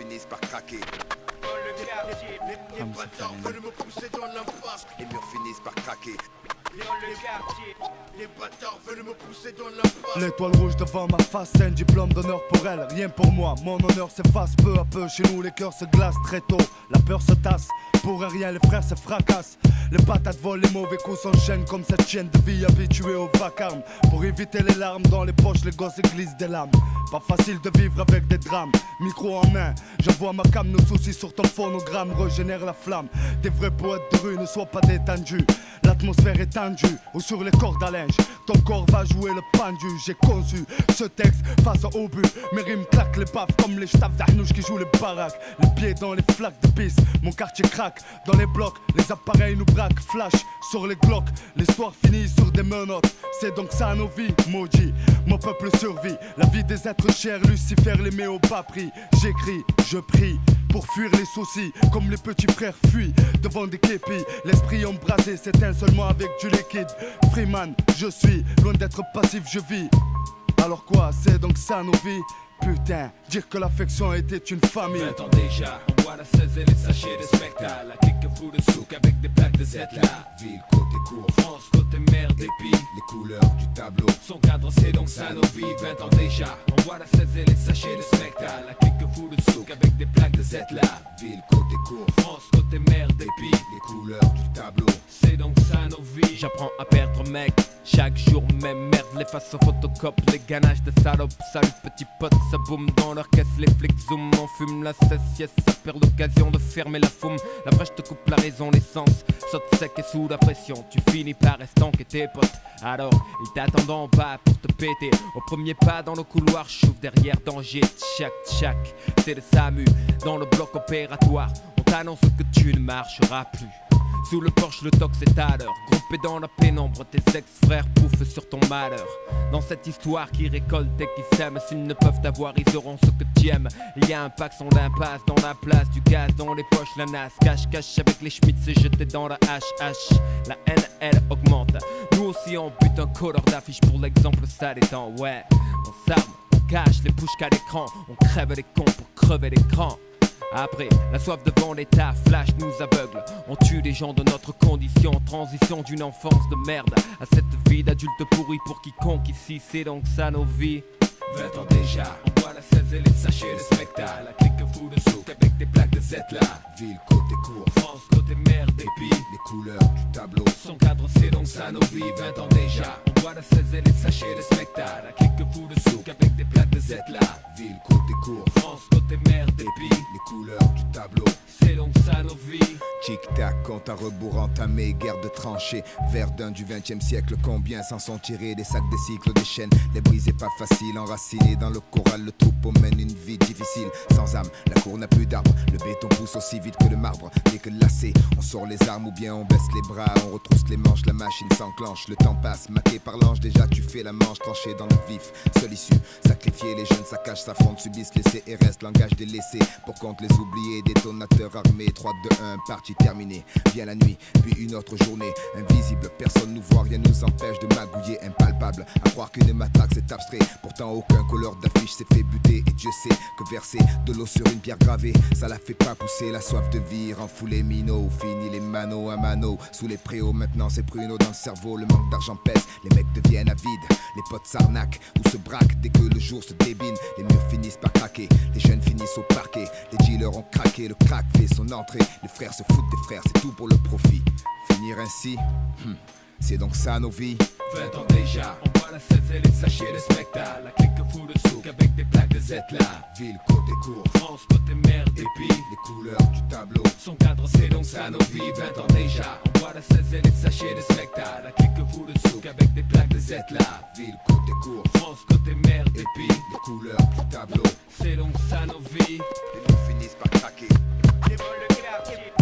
finissent par craquer. Les bâtards veulent me pousser dans l'impasse. Les murs finissent par craquer. Les bâtards veulent me pousser dans l'impasse. L'étoile rouge devant ma face, c'est un diplôme d'honneur pour elle. Rien pour moi, mon honneur s'efface peu à peu. Chez nous les cœurs se glacent très tôt, la peur se tasse. Pour rien les frères se fracassent. Les patates volent, les mauvais coups s'enchaînent comme cette chienne de vie habituée au vacarme. Pour éviter les larmes dans les poches, les gosses glissent des lames. Pas facile de vivre avec des drames. Micro en main, j'envoie ma cam, nos soucis sur ton phonogramme régénère la flamme. Des vrais poètes de rue ne soient pas détendus. L'atmosphère est tendue, ou sur les cordes à linge. Ton corps va jouer le pendu. J'ai conçu ce texte face au but. Mes rimes claquent les baffes comme les staffs d'Arnouche qui jouent les baraques. Les pieds dans les flaques de pisse, mon quartier craque. Dans les blocs, les appareils nous braquent. Flash sur les glocks, l'histoire finit sur des menottes. C'est donc ça nos vies, maudit. Mon peuple survit, la vie des êtres chers. Lucifer les met au bas prix. J'écris, je prie pour fuir les soucis, comme les petits frères fuient devant des képis. L'esprit embrasé s'éteint seulement avec du liquide. Freeman, je suis loin d'être passif, je vis. Alors quoi, c'est donc ça nos vies? Putain, dire que l'affection était une famille. 20 ans déjà, on boit la 16 et les sachets de spectacle. La clique fout de souk avec des plaques de Z là. Ville, côté court, France, côté mer, dépit. les couleurs du tableau. Son cadre, c'est donc ça nos vies. 20 ans déjà, on boit la 16 et les sachets de spectacle. La clique fout de souk avec des plaques de Z là. Ville, côté court, France, côté mer, dépit. les couleurs du tableau. C'est donc ça nos vies. J'apprends à perdre mec. Chaque jour même merde, les faces au photocop, les ganaches de salopes. Salut petit pote, ça boum dans leur caisse, les flics zoom. On fume la cesse, yes, ça perd l'occasion de fermer la foume. La brèche te coupe la raison, l'essence saute sec et sous la pression. Tu finis par estanquer tes potes. Alors, ils t'attendent en bas pour te péter. Au premier pas dans le couloir, j'ouvre derrière danger. Tchac, tchac, c'est le SAMU dans le bloc opératoire. On t'annonce que tu ne marcheras plus. Sous le porche, le tox est à l'heure. Groupé dans la pénombre, tes ex-frères pouffent sur ton malheur. Dans cette histoire qui récolte et qui sème, s'ils ne peuvent t'avoir, ils auront ce que tu aimes. Il y a un pack sans l'impasse, dans la place, du gaz dans les poches, la nasse. Cache avec les schmitts et jeté dans la HH. La haine, elle augmente. Nous aussi on bute un colleur d'affiche pour l'exemple, ça détend. Ouais, on s'arme, on cache les bouches qu'à l'écran. On crève les cons pour crever l'écran. Après, la soif devant l'état, flash nous aveugle. On tue des gens de notre condition, transition d'une enfance de merde à cette vie d'adulte pourri pour quiconque ici, c'est donc ça nos vies. 20 ans déjà, on boit la 16 et les sachets de spectacle. La clique fout de souk avec des plaques de Z là. Ville, côté court, France, côté mer, dépit. les couleurs du tableau. Son cadre, c'est donc ça nos vies. 20 ans déjà, on boit la 16 et les sachets de spectacle. La clique fout de souk avec des plaques de Z là. Ville, côté court, France, côté mer, dépit. les couleurs du tableau. C'est donc ça nos vies. Tic-tac, compte à rebours entamé, guerre de tranchées. Verdun du 20e siècle, combien s'en sont tirés? Des sacs, des cycles, des chaînes, les briser pas facile. Enraciné dans le corral, le troupeau mène une vie difficile. Sans âme, la cour n'a plus d'arbres. Le béton pousse aussi vite que le marbre. Dès que lassé, on sort les armes ou bien on baisse les bras. On retrousse les manches, la machine s'enclenche. Le temps passe, maté par l'ange, déjà tu fais la manche. Tranché dans le vif, seule issue. Sacrifier les jeunes, saccagent, s'affrontent, subissent les CRS. Langage délaissé, pour compte les oubliés. Détonateurs armés, 3, 2, 1, partie terminée. Vient la nuit, puis une autre journée. Invisible, personne nous voit, rien nous empêche de magouiller. Impalpable, à croire qu'une matraque c'est abstrait. Pourtant aucun couleur d'affiche s'est fait buter. Et Dieu sait que verser de l'eau sur une pierre gravée, ça la fait pas pousser. La soif de vie rend fou les minots. Fini les mano à mano. Sous les préaux maintenant c'est pruneau dans le cerveau. Le manque d'argent pèse, les mecs deviennent avides. Les potes s'arnaquent ou se braquent dès que le jour se débine. Les murs finissent par craquer, les jeunes finissent au parquet. Les dealers ont craqué, le crack fait son entrée. Les frères se foutent des frères, c'est tout pour le profit. Finir ainsi, c'est donc ça nos vies. 20 ans déjà, on boit la 16 et les sachets de spectacle. La clique fout de souk avec des plaques de Z là. Ville, côté court, France, côté mer, dépit. les couleurs du tableau. Son cadre, c'est donc ça nos vies. 20 ans déjà, on boit la 16 et les sachets de spectacle. La clique fout de souk avec des plaques de Z là. Ville, côté court, France, côté mer, dépit. les couleurs du tableau. C'est donc ça nos vies. Les murs finissent par craquer. Les vols de quartier.